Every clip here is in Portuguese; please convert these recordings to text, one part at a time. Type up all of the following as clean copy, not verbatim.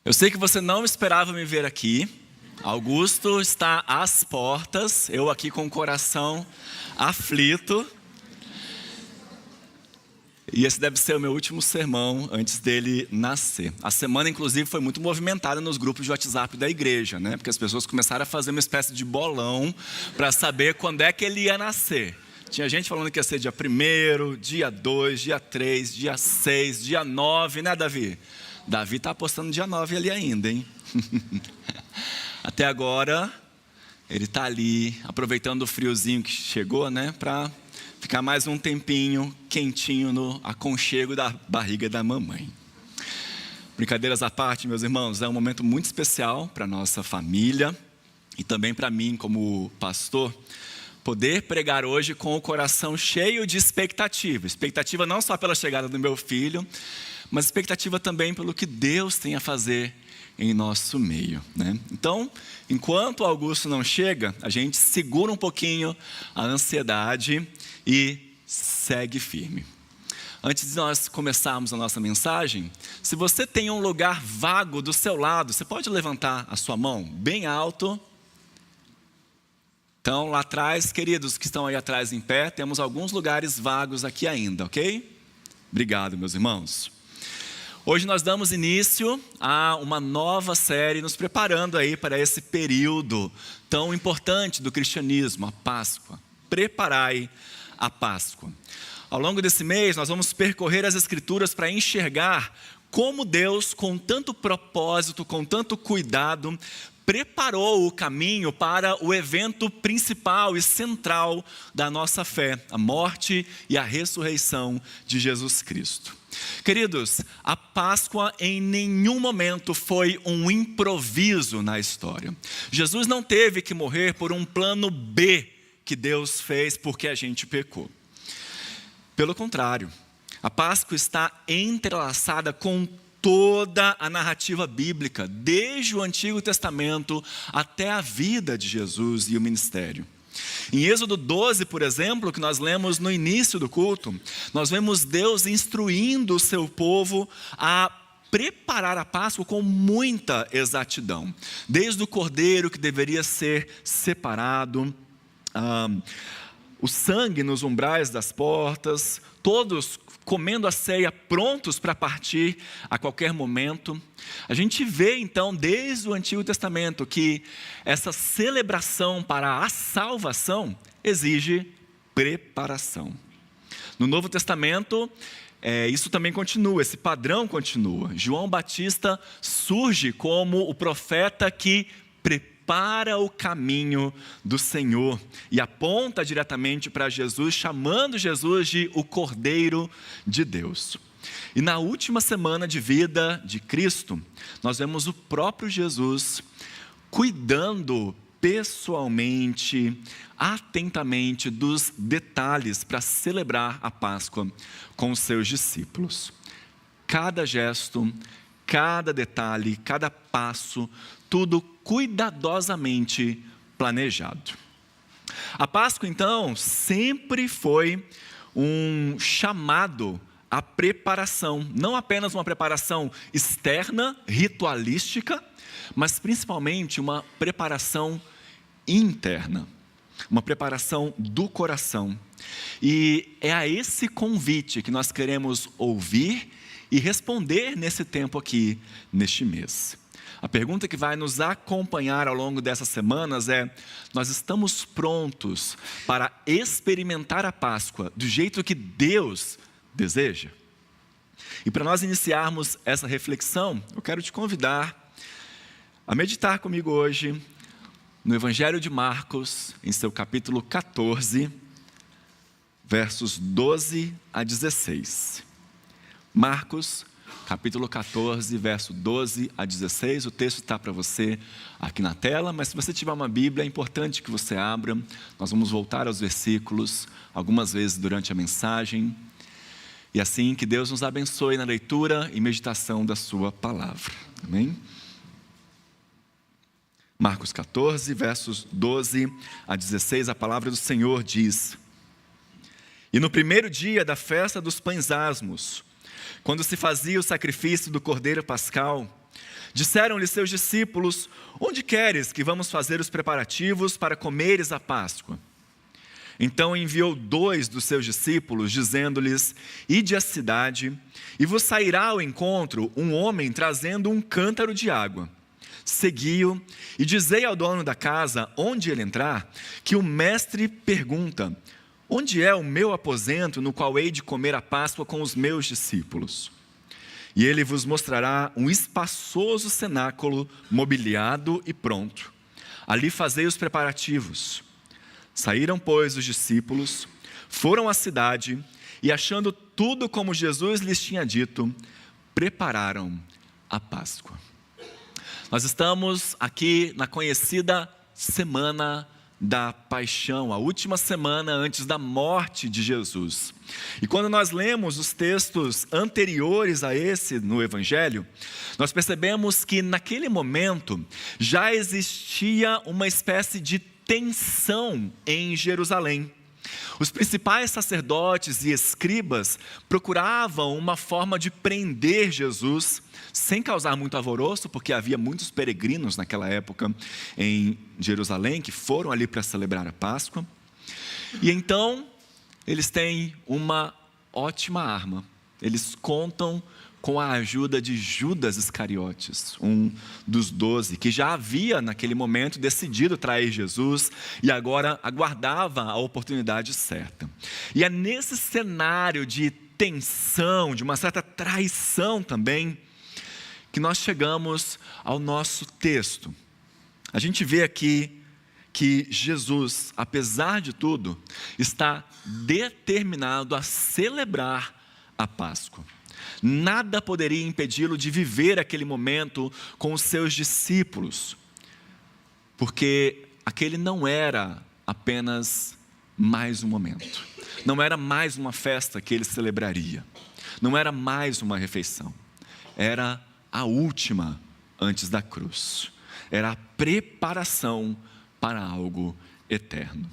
Eu sei que você não esperava me ver aqui. Augusto está às portas, eu aqui com o coração aflito. E esse deve ser o meu último sermão antes dele nascer. A semana, inclusive, foi muito movimentada nos grupos de WhatsApp da igreja, né? Porque as pessoas começaram a fazer uma espécie de bolão para saber quando é que ele ia nascer. Tinha gente falando que ia ser dia 1º, dia 2, dia 3, dia 6, dia 9, né, Davi? Davi está apostando dia 9 ali ainda, hein? Até agora, ele está ali, aproveitando o friozinho que chegou, né? Para ficar mais um tempinho quentinho no aconchego da barriga da mamãe. Brincadeiras à parte, meus irmãos, é um momento muito especial para a nossa família e também para mim como pastor, poder pregar hoje com o coração cheio de expectativa. Expectativa não só pela chegada do meu filho, mas expectativa também pelo que Deus tem a fazer em nosso meio, né? Então, enquanto o Augusto não chega, a gente segura um pouquinho a ansiedade e segue firme. Antes de nós começarmos a nossa mensagem, se você tem um lugar vago do seu lado, você pode levantar a sua mão bem alto. Então, lá atrás, queridos que estão aí atrás em pé, temos alguns lugares vagos aqui ainda, ok? Obrigado, meus irmãos. Hoje nós damos início a uma nova série, nos preparando aí para esse período tão importante do cristianismo, a Páscoa. Preparai a Páscoa. Ao longo desse mês, nós vamos percorrer as Escrituras para enxergar como Deus, com tanto propósito, com tanto cuidado, preparou o caminho para o evento principal e central da nossa fé, a morte e a ressurreição de Jesus Cristo. Queridos, a Páscoa em nenhum momento foi um improviso na história. Jesus não teve que morrer por um plano B que Deus fez porque a gente pecou. Pelo contrário, a Páscoa está entrelaçada com toda a narrativa bíblica, desde o Antigo Testamento até a vida de Jesus e o ministério. Em Êxodo 12, por exemplo, que nós lemos no início do culto, nós vemos Deus instruindo o seu povo a preparar a Páscoa com muita exatidão. Desde o cordeiro que deveria ser separado, o sangue nos umbrais das portas, todos comendo a ceia, prontos para partir a qualquer momento. A gente vê então, desde o Antigo Testamento, que essa celebração para a salvação exige preparação. No Novo Testamento, isso também continua, esse padrão continua. João Batista surge como o profeta que prepara o caminho do Senhor e aponta diretamente para Jesus, chamando Jesus de o Cordeiro de Deus. E na última semana de vida de Cristo, nós vemos o próprio Jesus cuidando pessoalmente, atentamente dos detalhes para celebrar a Páscoa com os seus discípulos. Cada gesto, cada detalhe, cada passo, tudo cuidadosamente planejado. A Páscoa, então, sempre foi um chamado à preparação, não apenas uma preparação externa, ritualística, mas principalmente uma preparação interna, uma preparação do coração. E é a esse convite que nós queremos ouvir e responder nesse tempo aqui, neste mês. A pergunta que vai nos acompanhar ao longo dessas semanas é: nós estamos prontos para experimentar a Páscoa do jeito que Deus deseja? E para nós iniciarmos essa reflexão, eu quero te convidar a meditar comigo hoje no Evangelho de Marcos, em seu capítulo 14, versos 12 a 16. Marcos, capítulo 14, verso 12 a 16, o texto está para você aqui na tela, mas se você tiver uma Bíblia, é importante que você abra. Nós vamos voltar aos versículos algumas vezes durante a mensagem. E assim, que Deus nos abençoe na leitura e meditação da sua palavra. Amém? Marcos 14, versos 12 a 16, a palavra do Senhor diz: E no primeiro dia da festa dos pães asmos, quando se fazia o sacrifício do cordeiro pascal, Disseram-lhe seus discípulos: onde queres que vamos fazer os preparativos para comeres a Páscoa? Então enviou 2 dos seus discípulos, dizendo-lhes: ide à cidade, e vos sairá ao encontro um homem trazendo um cântaro de água. Segui-o e dizei ao dono da casa, onde ele entrar, que o mestre pergunta: onde é o meu aposento no qual hei de comer a Páscoa com os meus discípulos? E ele vos mostrará um espaçoso cenáculo mobiliado e pronto. Ali fazei os preparativos. Saíram, pois, os discípulos, foram à cidade e, achando tudo como Jesus lhes tinha dito, prepararam a Páscoa. Nós estamos aqui na conhecida Semana da Paixão, a última semana antes da morte de Jesus. E quando nós lemos os textos anteriores a esse no Evangelho, nós percebemos que naquele momento já existia uma espécie de tensão em Jerusalém. Os principais sacerdotes e escribas procuravam uma forma de prender Jesus, sem causar muito alvoroço, porque havia muitos peregrinos naquela época em Jerusalém, que foram ali para celebrar a Páscoa. E então, eles têm uma ótima arma. Eles contam com a ajuda de Judas Iscariotes, um dos 12, que já havia naquele momento decidido trair Jesus e agora aguardava a oportunidade certa. E é nesse cenário de tensão, de uma certa traição também, que nós chegamos ao nosso texto. A gente vê aqui que Jesus, apesar de tudo, está determinado a celebrar a Páscoa. Nada poderia impedi-lo de viver aquele momento com os seus discípulos, porque aquele não era apenas mais um momento, não era mais uma festa que ele celebraria, não era mais uma refeição, era a última antes da cruz, era a preparação para algo eterno.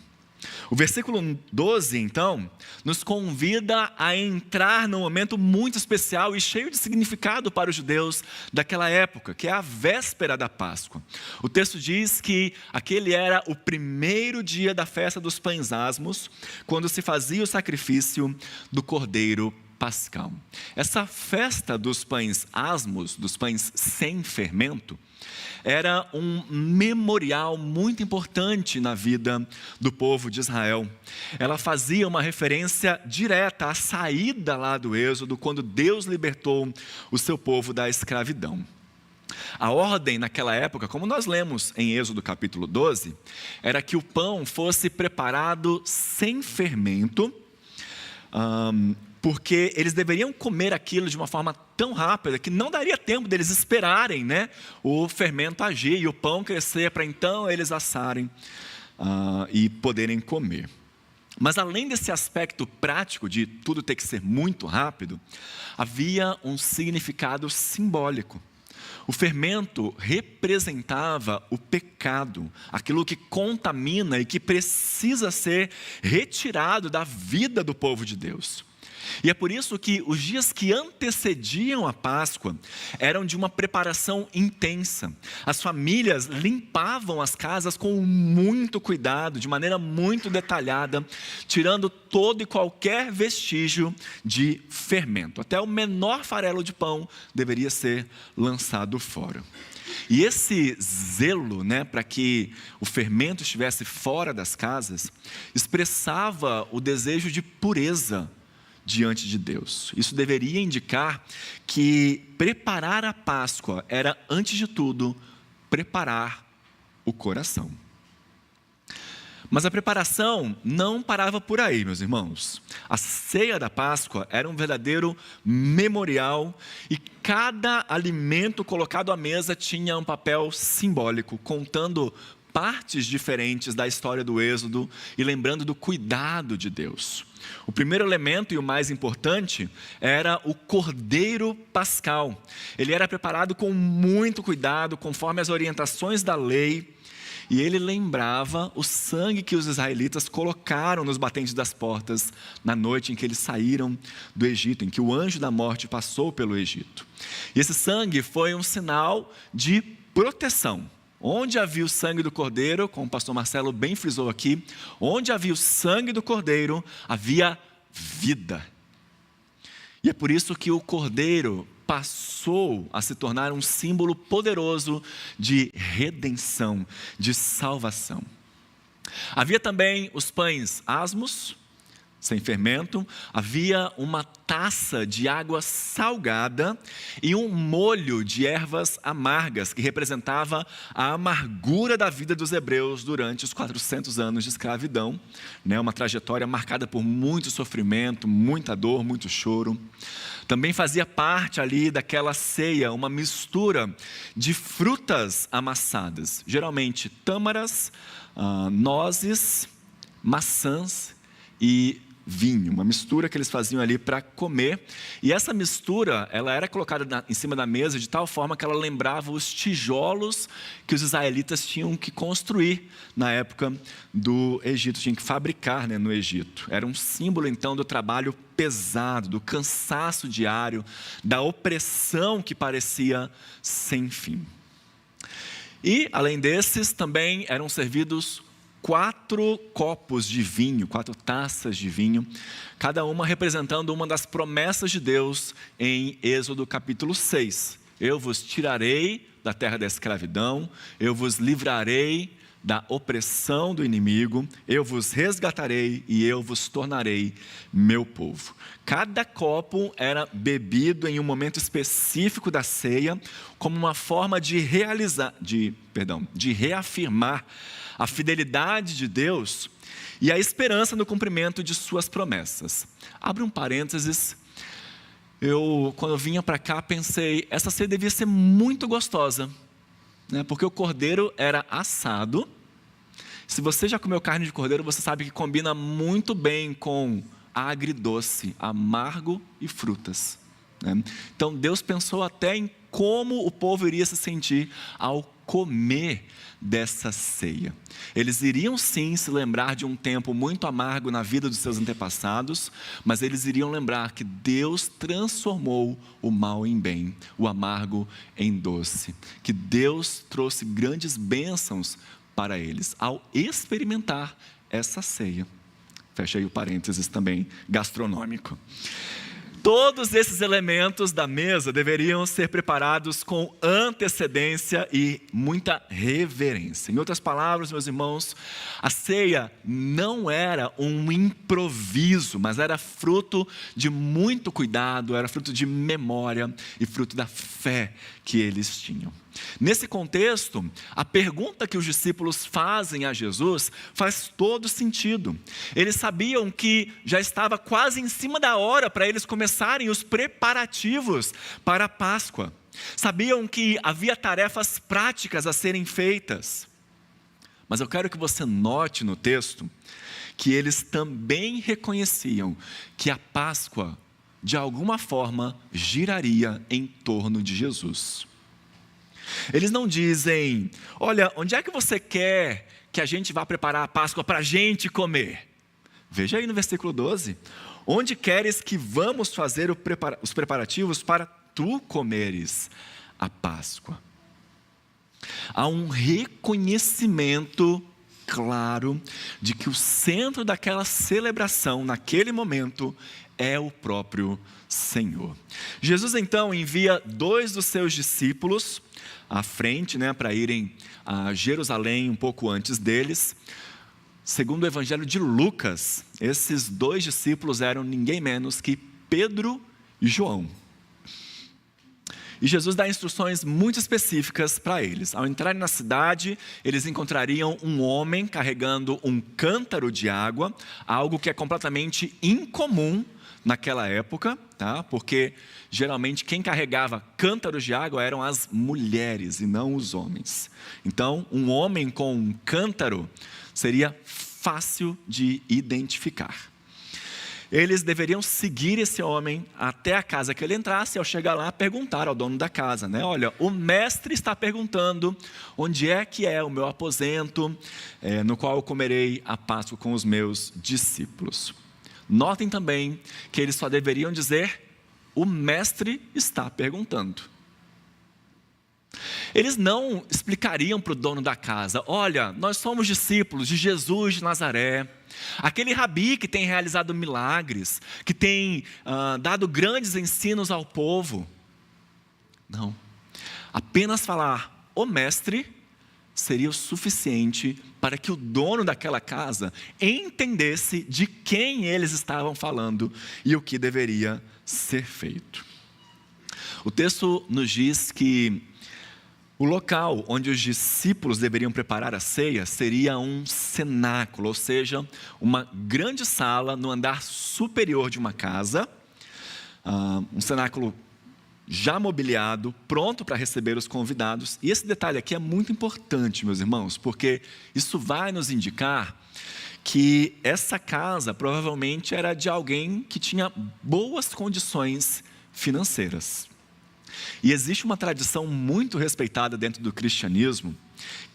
O versículo 12, então, nos convida a entrar num momento muito especial e cheio de significado para os judeus daquela época, que é a véspera da Páscoa. O texto diz que aquele era o primeiro dia da festa dos pães asmos, quando se fazia o sacrifício do cordeiro pascal. Essa festa dos pães asmos, dos pães sem fermento, era um memorial muito importante na vida do povo de Israel. Ela fazia uma referência direta à saída lá do Êxodo, quando Deus libertou o seu povo da escravidão. A ordem naquela época, como nós lemos em Êxodo capítulo 12, era que o pão fosse preparado sem fermento, porque eles deveriam comer aquilo de uma forma tão rápida que não daria tempo deles esperarem, o fermento agir e o pão crescer para então eles assarem e poderem comer. Mas além desse aspecto prático de tudo ter que ser muito rápido, havia um significado simbólico. O fermento representava o pecado, aquilo que contamina e que precisa ser retirado da vida do povo de Deus. E é por isso que os dias que antecediam a Páscoa eram de uma preparação intensa. As famílias limpavam as casas com muito cuidado, de maneira muito detalhada, tirando todo e qualquer vestígio de fermento. Até o menor farelo de pão deveria ser lançado fora. E esse zelo, para que o fermento estivesse fora das casas, expressava o desejo de pureza diante de Deus. Isso deveria indicar que preparar a Páscoa era, antes de tudo, preparar o coração. Mas a preparação não parava por aí, meus irmãos. A ceia da Páscoa era um verdadeiro memorial e cada alimento colocado à mesa tinha um papel simbólico, contando partes diferentes da história do Êxodo e lembrando do cuidado de Deus. O primeiro elemento e o mais importante era o cordeiro pascal. Ele era preparado com muito cuidado, conforme as orientações da lei, e ele lembrava o sangue que os israelitas colocaram nos batentes das portas na noite em que eles saíram do Egito, em que o anjo da morte passou pelo Egito. E esse sangue foi um sinal de proteção. Onde havia o sangue do cordeiro, como o pastor Marcelo bem frisou aqui, onde havia o sangue do cordeiro, havia vida. E é por isso que o cordeiro passou a se tornar um símbolo poderoso de redenção, de salvação. Havia também os pães asmos, sem fermento, havia uma taça de água salgada e um molho de ervas amargas, que representava a amargura da vida dos hebreus durante os 400 anos de escravidão, uma trajetória marcada por muito sofrimento, muita dor, muito choro. Também fazia parte ali daquela ceia uma mistura de frutas amassadas, geralmente tâmaras, nozes, maçãs e vinho, uma mistura que eles faziam ali para comer. E essa mistura, ela era colocada em cima da mesa de tal forma que ela lembrava os tijolos que os israelitas tinham que construir na época do Egito, tinham que fabricar no Egito. Era um símbolo então do trabalho pesado, do cansaço diário, da opressão que parecia sem fim. E além desses, também eram servidos 4 copos de vinho, 4 taças de vinho, cada uma representando uma das promessas de Deus em Êxodo capítulo 6. Eu vos tirarei da terra da escravidão, eu vos livrarei da opressão do inimigo, eu vos resgatarei e eu vos tornarei meu povo. Cada copo era bebido em um momento específico da ceia, como uma forma de reafirmar a fidelidade de Deus e a esperança no cumprimento de suas promessas. Abre um parênteses. Quando eu vinha para cá, pensei, essa ceia devia ser muito gostosa, porque o cordeiro era assado. Se você já comeu carne de cordeiro, você sabe que combina muito bem com agridoce, amargo e frutas. Então Deus pensou até em como o povo iria se sentir ao comer dessa ceia. Eles iriam sim se lembrar de um tempo muito amargo na vida dos seus antepassados, mas eles iriam lembrar que Deus transformou o mal em bem, o amargo em doce, que Deus trouxe grandes bênçãos para eles ao experimentar essa ceia. Fechei o parênteses também gastronômico. Todos esses elementos da mesa deveriam ser preparados com antecedência e muita reverência. Em outras palavras, meus irmãos, a ceia não era um improviso, mas era fruto de muito cuidado, era fruto de memória e fruto da fé que eles tinham. Nesse contexto, a pergunta que os discípulos fazem a Jesus faz todo sentido. Eles sabiam que já estava quase em cima da hora para eles começarem os preparativos para a Páscoa. Sabiam que havia tarefas práticas a serem feitas. Mas eu quero que você note no texto que eles também reconheciam que a Páscoa, de alguma forma, giraria em torno de Jesus. Eles não dizem, olha, onde é que você quer que a gente vá preparar a Páscoa para a gente comer? Veja aí no versículo 12, onde queres que vamos fazer os preparativos para tu comeres a Páscoa? Há um reconhecimento claro de que o centro daquela celebração, naquele momento, é o próprio Senhor. Jesus então envia 2 dos seus discípulos à frente, para irem a Jerusalém um pouco antes deles. Segundo o Evangelho de Lucas, esses 2 discípulos eram ninguém menos que Pedro e João. E Jesus dá instruções muito específicas para eles. Ao entrarem na cidade, eles encontrariam um homem carregando um cântaro de água, algo que é completamente incomum naquela época, porque geralmente quem carregava cântaros de água eram as mulheres e não os homens. Então, um homem com um cântaro seria fácil de identificar. eles deveriam seguir esse homem até a casa que ele entrasse, e ao chegar lá, perguntar ao dono da casa, né? Olha, o mestre está perguntando onde é que é o meu aposento, no qual eu comerei a Páscoa com os meus discípulos. Notem também que eles só deveriam dizer, o mestre está perguntando. Eles não explicariam para o dono da casa, olha, nós somos discípulos de Jesus de Nazaré, aquele rabi que tem realizado milagres, que tem dado grandes ensinos ao povo. Não, apenas falar, o mestre, seria o suficiente para que o dono daquela casa entendesse de quem eles estavam falando e o que deveria ser feito. O texto nos diz que o local onde os discípulos deveriam preparar a ceia seria um cenáculo, ou seja, uma grande sala no andar superior de uma casa, um cenáculo já mobiliado, pronto para receber os convidados. E esse detalhe aqui é muito importante, meus irmãos, porque isso vai nos indicar que essa casa provavelmente era de alguém que tinha boas condições financeiras. E existe uma tradição muito respeitada dentro do cristianismo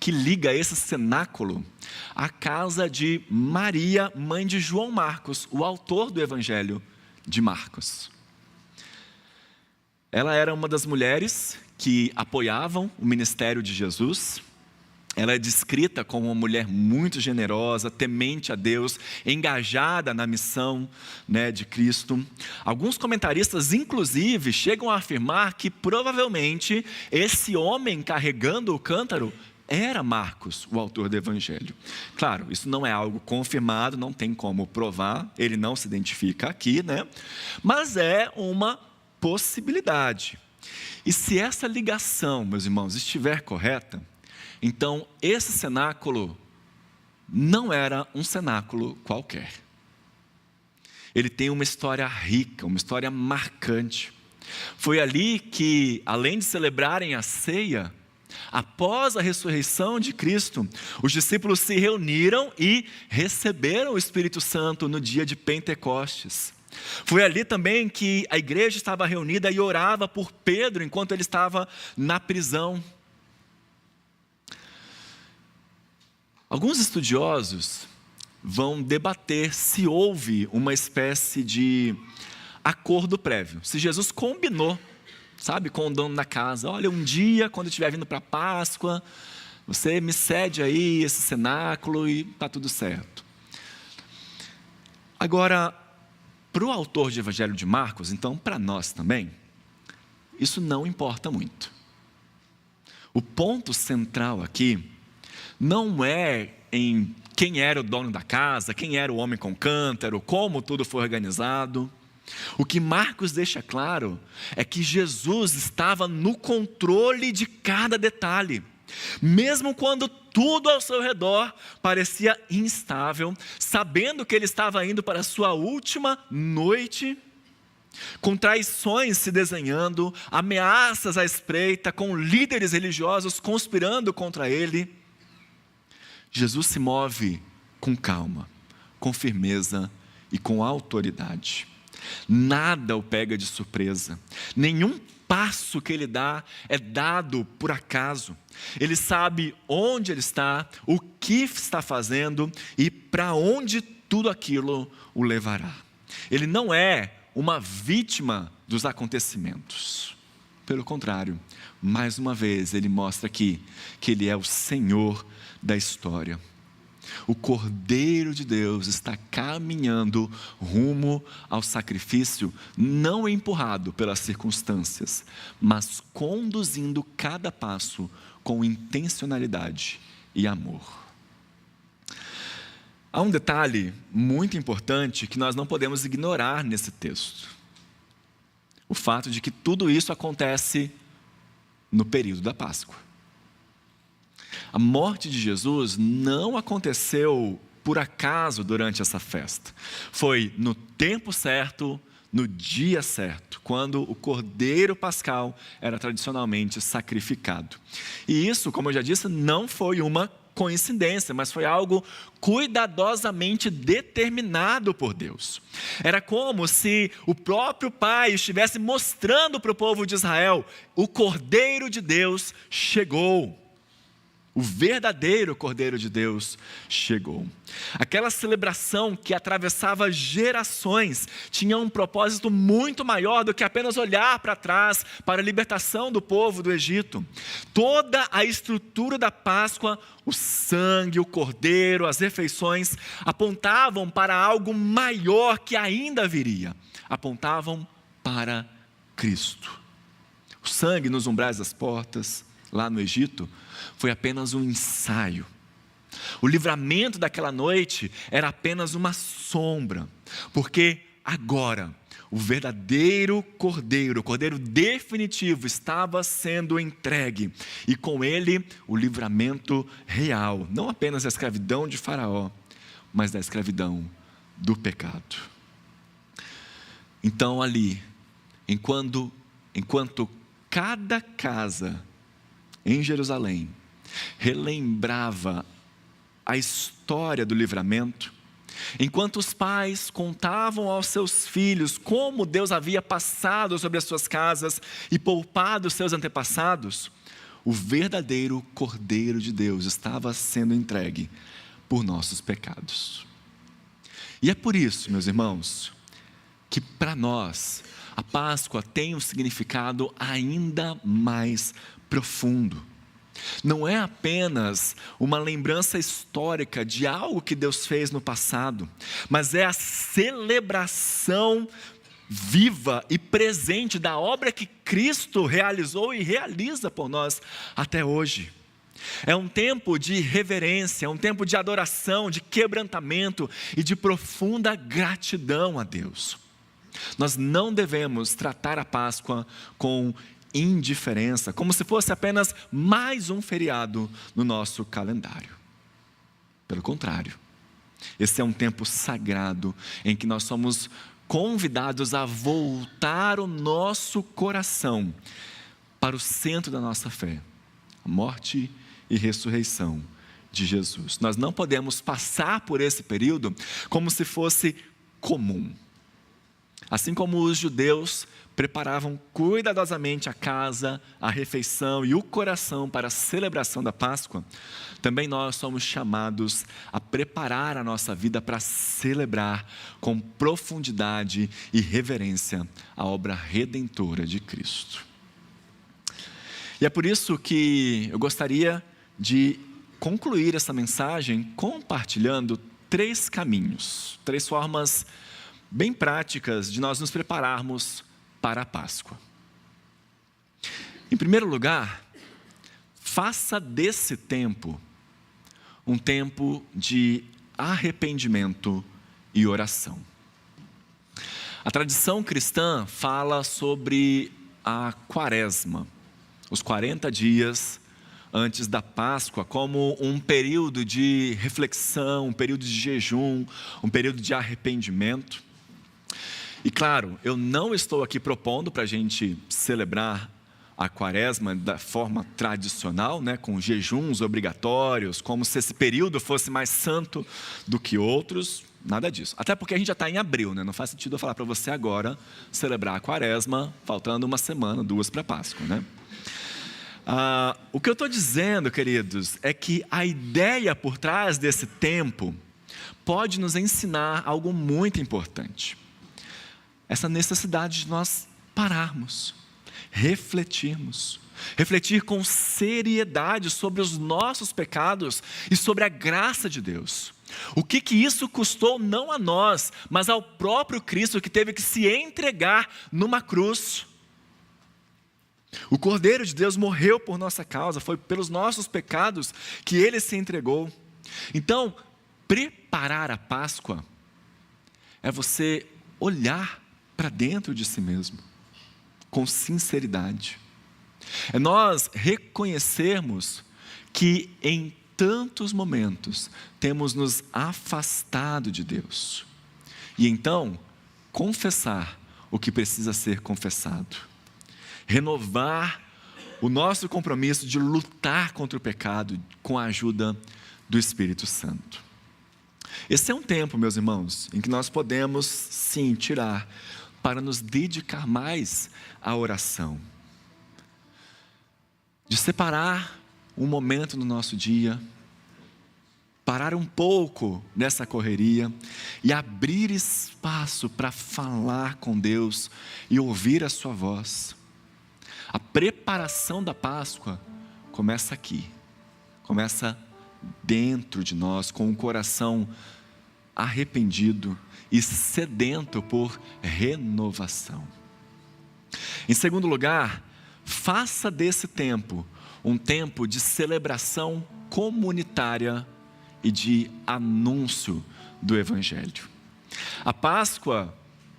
que liga esse cenáculo à casa de Maria, mãe de João Marcos, o autor do Evangelho de Marcos. Ela era uma das mulheres que apoiavam o ministério de Jesus. Ela é descrita como uma mulher muito generosa, temente a Deus, engajada na missão, de Cristo. Alguns comentaristas, inclusive, chegam a afirmar que provavelmente esse homem carregando o cântaro era Marcos, o autor do Evangelho. Claro, isso não é algo confirmado, não tem como provar, ele não se identifica aqui, mas é uma possibilidade. E se essa ligação, meus irmãos, estiver correta, então esse cenáculo não era um cenáculo qualquer. Ele tem uma história rica, uma história marcante. Foi ali que, além de celebrarem a ceia, após a ressurreição de Cristo, os discípulos se reuniram e receberam o Espírito Santo no dia de Pentecostes. Foi ali também que a igreja estava reunida e orava por Pedro enquanto ele estava na prisão. Alguns estudiosos vão debater se houve uma espécie de acordo prévio, se Jesus combinou, com o dono da casa, olha, um dia quando eu estiver vindo para a Páscoa, você me cede aí esse cenáculo e está tudo certo. Agora, para o autor de Evangelho de Marcos, então para nós também, isso não importa muito. O ponto central aqui não é em quem era o dono da casa, quem era o homem com cântaro, como tudo foi organizado. O que Marcos deixa claro é que Jesus estava no controle de cada detalhe. Mesmo quando tudo ao seu redor parecia instável, sabendo que ele estava indo para a sua última noite, com traições se desenhando, ameaças à espreita, com líderes religiosos conspirando contra ele, Jesus se move com calma, com firmeza e com autoridade. Nada o pega de surpresa, nenhum passo que ele dá é dado por acaso. Ele sabe onde ele está, o que está fazendo e para onde tudo aquilo o levará. Ele não é uma vítima dos acontecimentos. Pelo contrário, mais uma vez ele mostra aqui que ele é o Senhor da história. O Cordeiro de Deus está caminhando rumo ao sacrifício, não empurrado pelas circunstâncias, mas conduzindo cada passo com intencionalidade e amor. Há um detalhe muito importante que nós não podemos ignorar nesse texto. O fato de que tudo isso acontece no período da Páscoa. A morte de Jesus não aconteceu por acaso durante essa festa. Foi no tempo certo, no dia certo, quando o cordeiro pascal era tradicionalmente sacrificado. E isso, como eu já disse, não foi uma coincidência, mas foi algo cuidadosamente determinado por Deus. Era como se o próprio Pai estivesse mostrando para o povo de Israel: o Cordeiro de Deus chegou. O verdadeiro Cordeiro de Deus chegou. Aquela celebração que atravessava gerações tinha um propósito muito maior do que apenas olhar para trás para a libertação do povo do Egito. Toda a estrutura da Páscoa, o sangue, o cordeiro, as refeições, apontavam para algo maior que ainda viria. Apontavam para Cristo. O sangue nos umbrais das portas, lá no Egito, foi apenas um ensaio. O livramento daquela noite era apenas uma sombra, porque agora o verdadeiro cordeiro, o cordeiro definitivo, estava sendo entregue, e com ele o livramento real, não apenas da escravidão de Faraó, mas da escravidão do pecado. Então ali, enquanto cada casa em Jerusalém relembrava a história do livramento, enquanto os pais contavam aos seus filhos como Deus havia passado sobre as suas casas e poupado os seus antepassados, o verdadeiro Cordeiro de Deus estava sendo entregue por nossos pecados. E é por isso, meus irmãos, que para nós a Páscoa tem um significado ainda mais profundo. Não é apenas uma lembrança histórica de algo que Deus fez no passado, mas é a celebração viva e presente da obra que Cristo realizou e realiza por nós até hoje. É um tempo de reverência, é um tempo de adoração, de quebrantamento e de profunda gratidão a Deus. Nós não devemos tratar a Páscoa com indiferença, como se fosse apenas mais um feriado no nosso calendário. Pelo contrário, esse é um tempo sagrado em que nós somos convidados a voltar o nosso coração para o centro da nossa fé, a morte e ressurreição de Jesus. Nós não podemos passar por esse período como se fosse comum. Assim como os judeus preparavam cuidadosamente a casa, a refeição e o coração para a celebração da Páscoa, também nós somos chamados a preparar a nossa vida para celebrar com profundidade e reverência a obra redentora de Cristo. E é por isso que eu gostaria de concluir essa mensagem compartilhando 3 caminhos, 3 formas bem práticas de nós nos prepararmos para a Páscoa. Em primeiro lugar, faça desse tempo um tempo de arrependimento e oração. A tradição cristã fala sobre a Quaresma, os 40 dias antes da Páscoa, como um período de reflexão, um período de jejum, um período de arrependimento. E claro, eu não estou aqui propondo para a gente celebrar a Quaresma da forma tradicional, com jejuns obrigatórios, como se esse período fosse mais santo do que outros, nada disso. Até porque a gente já está em abril, não faz sentido eu falar para você agora celebrar a Quaresma, faltando uma semana, 2 para a Páscoa, O que eu estou dizendo, queridos, é que a ideia por trás desse tempo pode nos ensinar algo muito importante. Essa necessidade de nós pararmos, refletirmos, refletir com seriedade sobre os nossos pecados e sobre a graça de Deus. O que isso custou não a nós, mas ao próprio Cristo, que teve que se entregar numa cruz. O Cordeiro de Deus morreu por nossa causa, foi pelos nossos pecados que Ele se entregou. Então, preparar a Páscoa é você olhar para dentro de si mesmo, com sinceridade. É nós reconhecermos que em tantos momentos temos nos afastado de Deus. E então, confessar o que precisa ser confessado. Renovar o nosso compromisso de lutar contra o pecado com a ajuda do Espírito Santo. Esse é um tempo, meus irmãos, em que nós podemos, sim, tirar para nos dedicar mais à oração. De separar um momento no nosso dia, parar um pouco nessa correria e abrir espaço para falar com Deus e ouvir a sua voz. A preparação da Páscoa começa aqui, começa dentro de nós, com o coração arrependido e sedento por renovação. Em segundo lugar, faça desse tempo um tempo de celebração comunitária e de anúncio do Evangelho. A Páscoa,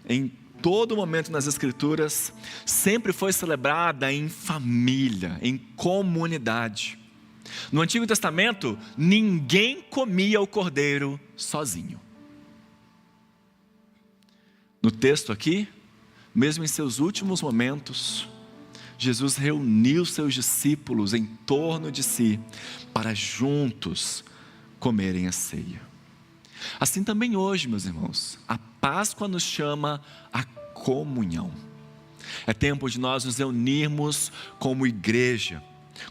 em todo momento nas Escrituras, sempre foi celebrada em família, em comunidade. No Antigo Testamento, ninguém comia o cordeiro sozinho. No texto aqui, mesmo em seus últimos momentos, Jesus reuniu seus discípulos em torno de si para juntos comerem a ceia. Assim também hoje, meus irmãos, a Páscoa nos chama à comunhão. É tempo de nós nos reunirmos como igreja,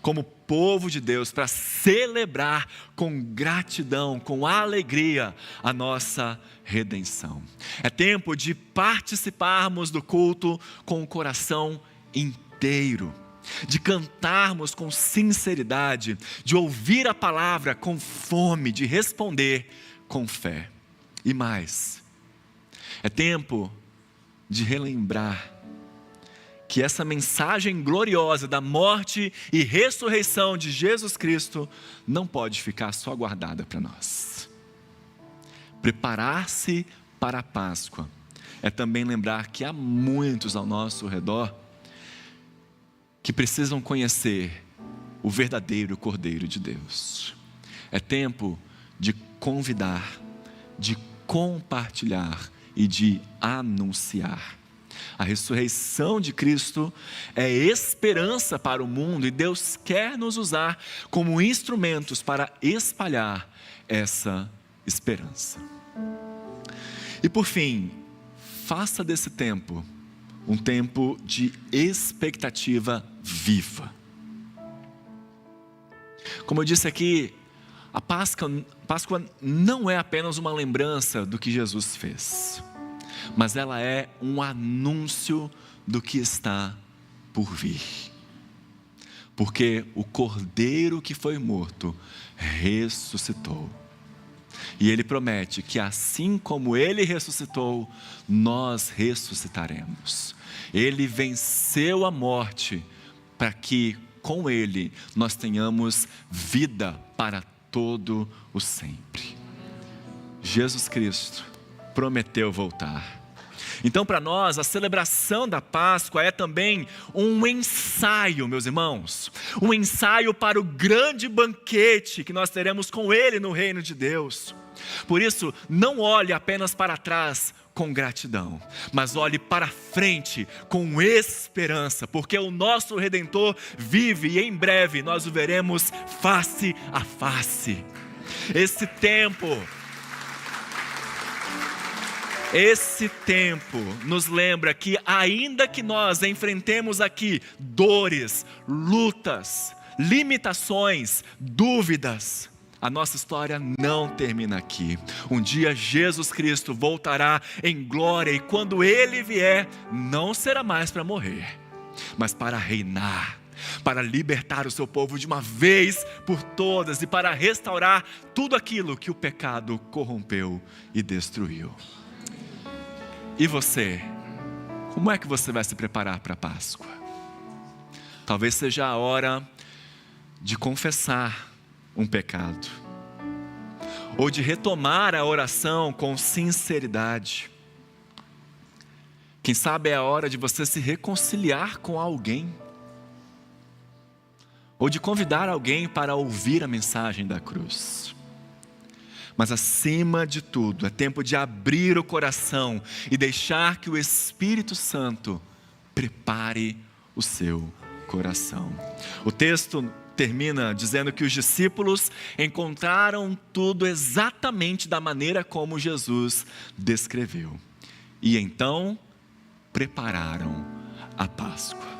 como povo de Deus, para celebrar com gratidão, com alegria, a nossa redenção. É tempo de participarmos do culto com o coração inteiro, de cantarmos com sinceridade, de ouvir a palavra com fome, de responder com fé. E mais, é tempo de relembrar que essa mensagem gloriosa da morte e ressurreição de Jesus Cristo não pode ficar só guardada para nós. Preparar-se para a Páscoa é também lembrar que há muitos ao nosso redor que precisam conhecer o verdadeiro Cordeiro de Deus. É tempo de convidar, de compartilhar e de anunciar. A ressurreição de Cristo é esperança para o mundo e Deus quer nos usar como instrumentos para espalhar essa esperança. E por fim, faça desse tempo um tempo de expectativa viva. Como eu disse aqui, a Páscoa não é apenas uma lembrança do que Jesus fez, mas ela é um anúncio do que está por vir. Porque o Cordeiro que foi morto ressuscitou. E Ele promete que assim como Ele ressuscitou, nós ressuscitaremos. Ele venceu a morte para que com Ele nós tenhamos vida para todo o sempre. Jesus Cristo prometeu voltar. Então, para nós, a celebração da Páscoa é também um ensaio, meus irmãos. Um ensaio para o grande banquete que nós teremos com Ele no reino de Deus. Por isso, não olhe apenas para trás com gratidão, mas olhe para frente com esperança, porque o nosso Redentor vive e em breve nós o veremos face a face. Esse tempo nos lembra que ainda que nós enfrentemos aqui dores, lutas, limitações, dúvidas, a nossa história não termina aqui. Um dia Jesus Cristo voltará em glória e quando Ele vier, não será mais para morrer, mas para reinar, para libertar o seu povo de uma vez por todas e para restaurar tudo aquilo que o pecado corrompeu e destruiu. E você? Como é que você vai se preparar para a Páscoa? Talvez seja a hora de confessar um pecado, ou de retomar a oração com sinceridade. Quem sabe é a hora de você se reconciliar com alguém, ou de convidar alguém para ouvir a mensagem da cruz. Mas acima de tudo, é tempo de abrir o coração e deixar que o Espírito Santo prepare o seu coração. O texto termina dizendo que os discípulos encontraram tudo exatamente da maneira como Jesus descreveu. E então prepararam a Páscoa.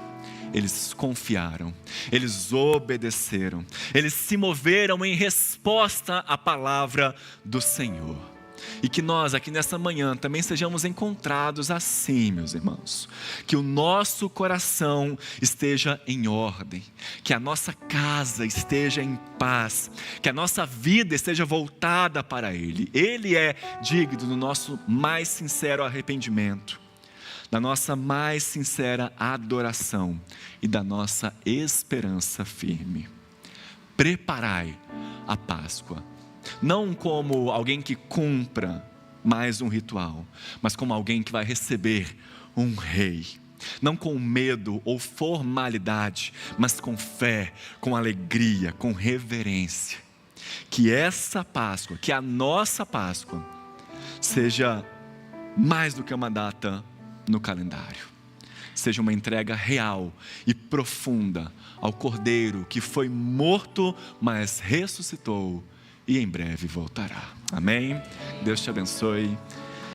Eles confiaram, eles obedeceram, eles se moveram em resposta à palavra do Senhor. E que nós aqui nessa manhã também sejamos encontrados assim, meus irmãos. Que o nosso coração esteja em ordem, que a nossa casa esteja em paz, que a nossa vida esteja voltada para Ele. Ele é digno do nosso mais sincero arrependimento, da nossa mais sincera adoração e da nossa esperança firme. Preparai a Páscoa, não como alguém que cumpra mais um ritual, mas como alguém que vai receber um rei. Não com medo ou formalidade, mas com fé, com alegria, com reverência. Que essa Páscoa, que a nossa Páscoa, seja mais do que uma data no calendário. Seja uma entrega real e profunda ao Cordeiro que foi morto, mas ressuscitou e em breve voltará. Amém? Deus te abençoe.